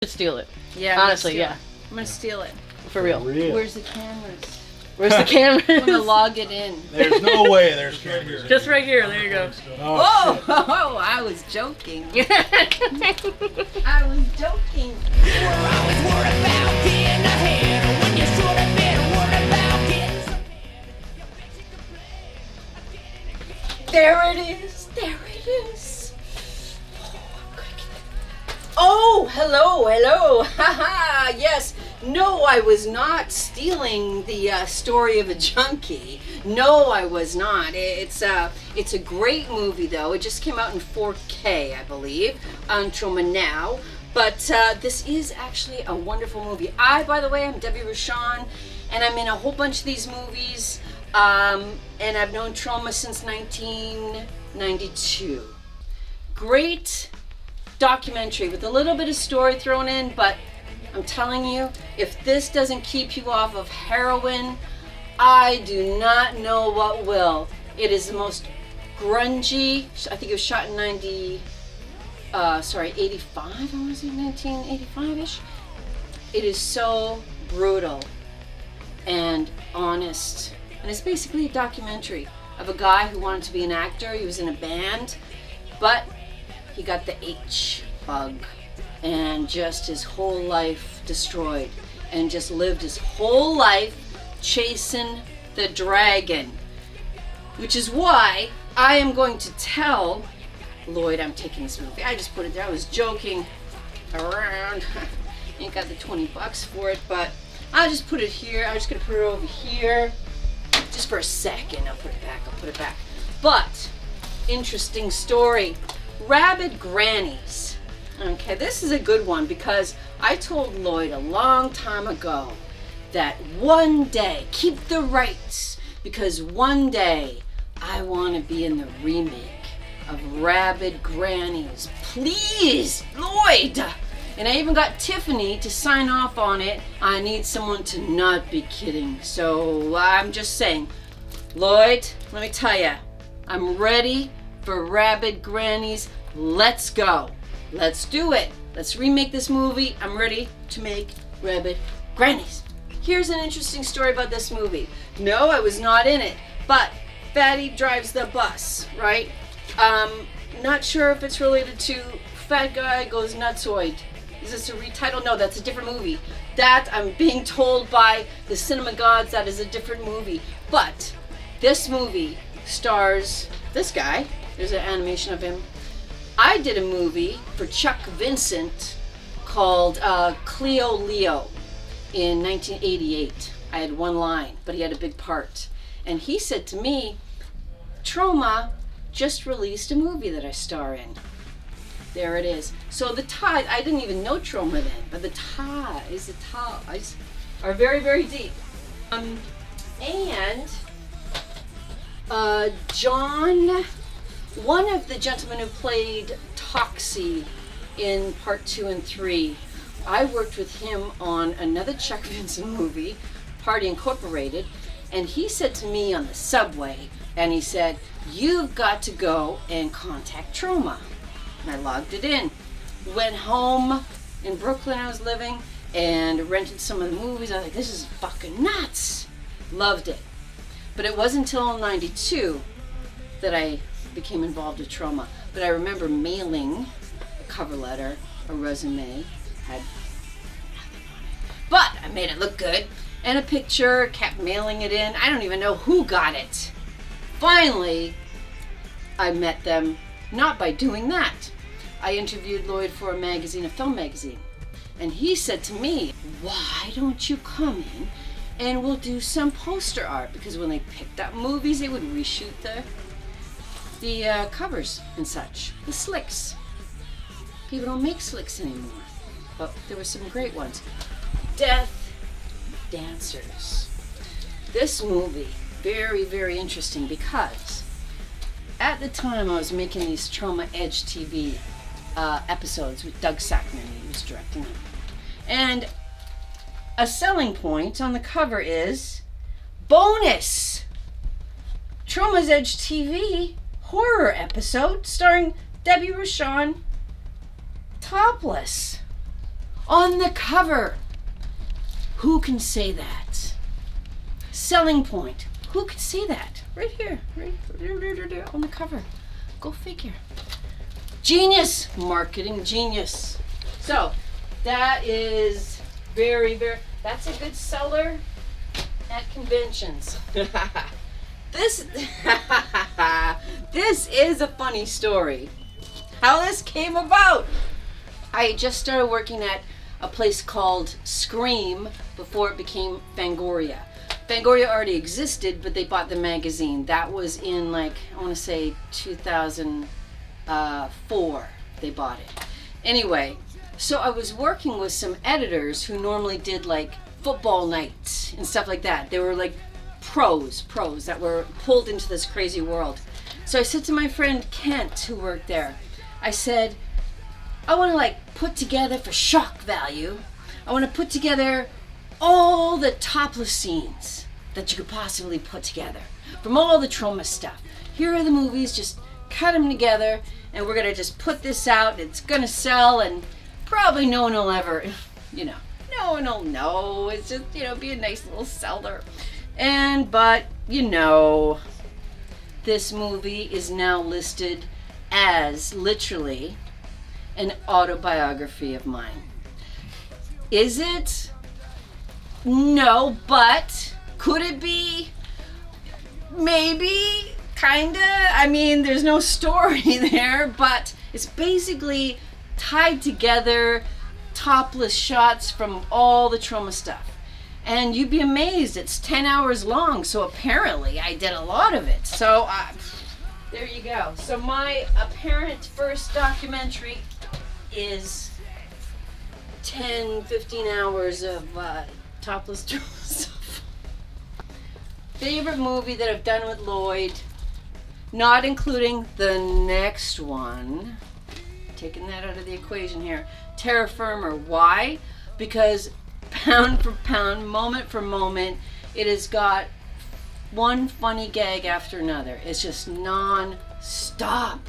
Steal it. Yeah. Honestly, yeah. I'm gonna steal it. For real. Where's the cameras? Where's the camera? I'm gonna log it in. There's no way there's cameras. Just right here. There you go. Oh, I was joking. I was joking. There it is. There it is. Oh, hello. Haha, yes. No, I was not stealing the story of a junkie. No, I was not. It's a great movie, though. It just came out in 4K, I believe, on Troma now. But this is actually a wonderful movie. By the way, I'm Debbie Rochon, and I'm in a whole bunch of these movies. And I've known Troma since 1992. Great documentary with a little bit of story thrown in, but I'm telling you, if this doesn't keep you off of heroin, I do not know what will. It is the most grungy. I think it was shot in 85. I want to say 1985-ish. It is so brutal and honest. And it's basically a documentary of a guy who wanted to be an actor. He was in a band, but he got the H bug and just his whole life destroyed, and just lived his whole life chasing the dragon. Which is why I am going to tell Lloyd I'm taking this movie. I just put it there. I was joking around. Ain't got the $20 for it, but I'll just put it here. I'm just gonna put it over here. Just for a second. I'll put it back. But interesting story. Rabid Grannies. Okay, this is a good one because I told Lloyd a long time ago that one day, keep the rights, because one day I want to be in the remake of Rabid Grannies. Please, Lloyd! And I even got Tiffany to sign off on it. I need someone to not be kidding. So I'm just saying, Lloyd, let me tell you, I'm ready for Rabid Grannies. Let's go. Let's do it. Let's remake this movie. I'm ready to make Rabid Grannies. Here's an interesting story about this movie. No, I was not in it, but Fatty drives the bus, right? Not sure if it's related to Fat Guy Goes Nutsoid. Is this a retitle? No, that's a different movie. That, I'm being told by the cinema gods, that is a different movie. But this movie stars this guy. There's an animation of him. I did a movie for Chuck Vincent called Cleo Leo in 1988. I had one line, but he had a big part. And he said to me, Troma just released a movie that I star in. There it is. So the ties, I didn't even know Troma then, but the ties are very, very deep. John, one of the gentlemen who played Toxie in part 2 and 3, I worked with him on another Chuck Vincent movie, Party Incorporated, and he said to me on the subway, and he said, you've got to go and contact Troma. And I logged it in. Went home in Brooklyn I was living and rented some of the movies. I was like, this is fucking nuts. Loved it. But it wasn't until 92 that I became involved with Troma. But I remember mailing a cover letter, a resume, had nothing on it. But I made it look good. And a picture, kept mailing it in. I don't even know who got it. Finally, I met them, not by doing that. I interviewed Lloyd for a magazine, a film magazine. And he said to me, why don't you come in and we'll do some poster art? Because when they picked up movies, they would reshoot the covers and such, the slicks. People don't make slicks anymore, but there were some great ones. Death Dancers. This movie, very, very interesting because at the time I was making these Troma Edge TV episodes with Doug Sackman, he was directing them. And a selling point on the cover is bonus Troma's Edge TV horror episode starring Debbie Rochon, topless. On the cover, who can say that? Selling point, who could say that? Right here, right on the cover. Go figure. Genius, marketing genius. So that is very, that's a good seller at conventions. This is a funny story. How this came about. I just started working at a place called Scream before it became Fangoria. Fangoria already existed, but they bought the magazine. That was in I want to say 2004 they bought it. Anyway, so I was working with some editors who normally did football nights and stuff like that. They were pros that were pulled into this crazy world. So I said to my friend Kent, who worked there, I said, I want to put together for shock value, I want to put together all the topless scenes that you could possibly put together from all the Troma stuff. Here are the movies, just cut them together, and we're going to just put this out. It's going to sell, and probably no one will ever, no one will know. It's just, be a nice little seller. But, this movie is now listed as literally an autobiography of mine. Is it? No, but could it be? Maybe, kinda. I mean, there's no story there, but it's basically tied together topless shots from all the Troma stuff. And you'd be amazed, it's 10 hours long, so apparently I did a lot of it. So there you go. So my apparent first documentary is 10, 15 hours of topless Troma stuff. Favorite movie that I've done with Lloyd, not including the next one, taking that out of the equation here, Terra Firma. Why? Because pound for pound, moment for moment, it has got one funny gag after another. It's just non-stop.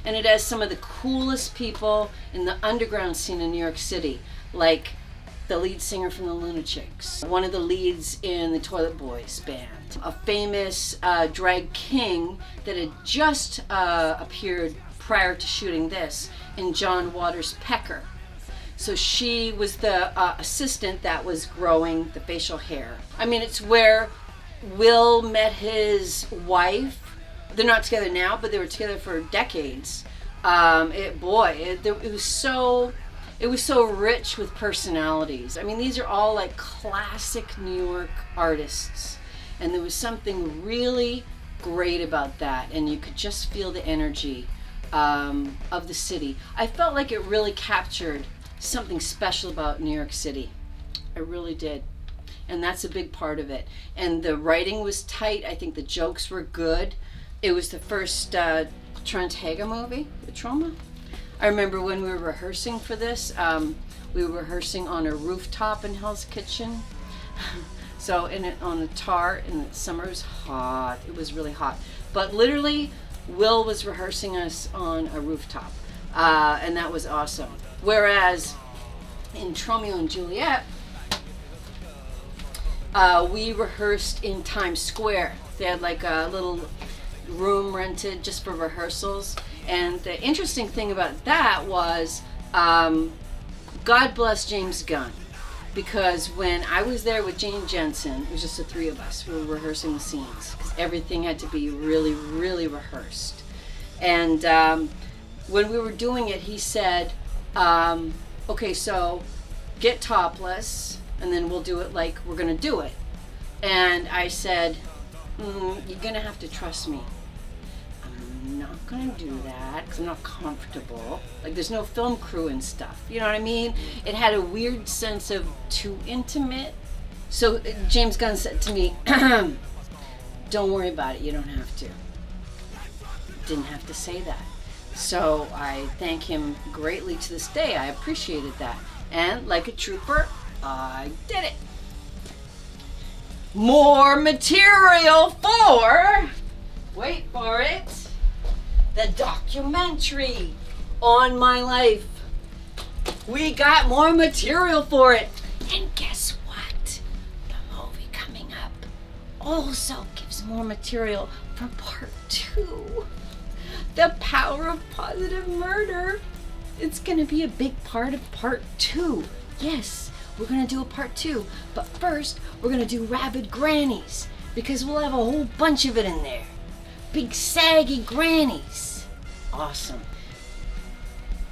And it has some of the coolest people in the underground scene in New York City, like the lead singer from the Lunatics, one of the leads in the Toilet Boys band, a famous drag king that had just appeared prior to shooting this in John Waters' Pecker. So she was the assistant that was growing the facial hair. I mean, it's where Will met his wife. They're not together now, but they were together for decades. It was so rich with personalities. I mean, these are all classic New York artists, and there was something really great about that, and you could just feel the energy of the city. I felt like it really captured something special about New York City. I really did. And that's a big part of it. And the writing was tight. I think the jokes were good. It was the first Trentega movie with Troma. I remember when we were rehearsing for this, we were rehearsing on a rooftop in Hell's Kitchen. So on a tar in the summer. It was hot. It was really hot. But literally, Will was rehearsing us on a rooftop. And that was awesome. Whereas in Tromeo and Juliet, we rehearsed in Times Square. They had a little room rented just for rehearsals. And the interesting thing about that was, God bless James Gunn. Because when I was there with Jane Jensen, it was just the three of us who were rehearsing the scenes. Because everything had to be really, really rehearsed. And when we were doing it, he said, okay, so get topless, and then we'll do it like we're going to do it. And I said, you're going to have to trust me. I'm not going to do that because I'm not comfortable. There's no film crew and stuff. You know what I mean? It had a weird sense of too intimate. So James Gunn said to me, don't worry about it. You don't have to. Didn't have to say that. So I thank him greatly to this day. I appreciated that. And like a trooper, I did it. More material for, wait for it, the documentary on my life. we got more material for it. And guess what? The movie coming up also gives more material for part 2. The power of positive murder. It's gonna be a big part of part 2. Yes, we're gonna do a part 2. But first, we're gonna do Rabid Grannies, because we'll have a whole bunch of it in there. Big saggy grannies. Awesome.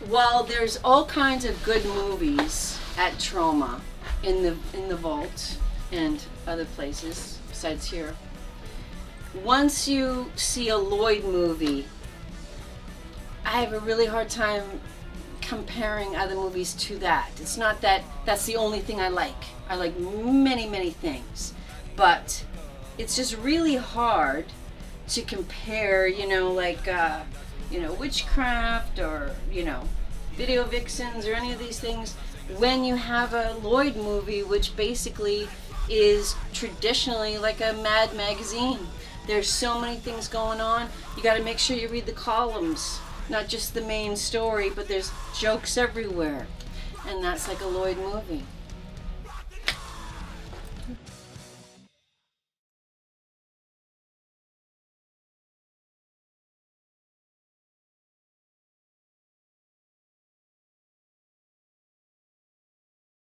Well, there's all kinds of good movies at Troma in the vault and other places besides here. Once you see a Lloyd movie, I have a really hard time comparing other movies to that. It's not that that's the only thing I like. I like many, many things. But it's just really hard to compare, witchcraft or, video vixens or any of these things when you have a Lloyd movie, which basically is traditionally like a Mad magazine. There's so many things going on. You got to make sure you read the columns, not just the main story, but there's jokes everywhere. And that's like a Lloyd movie.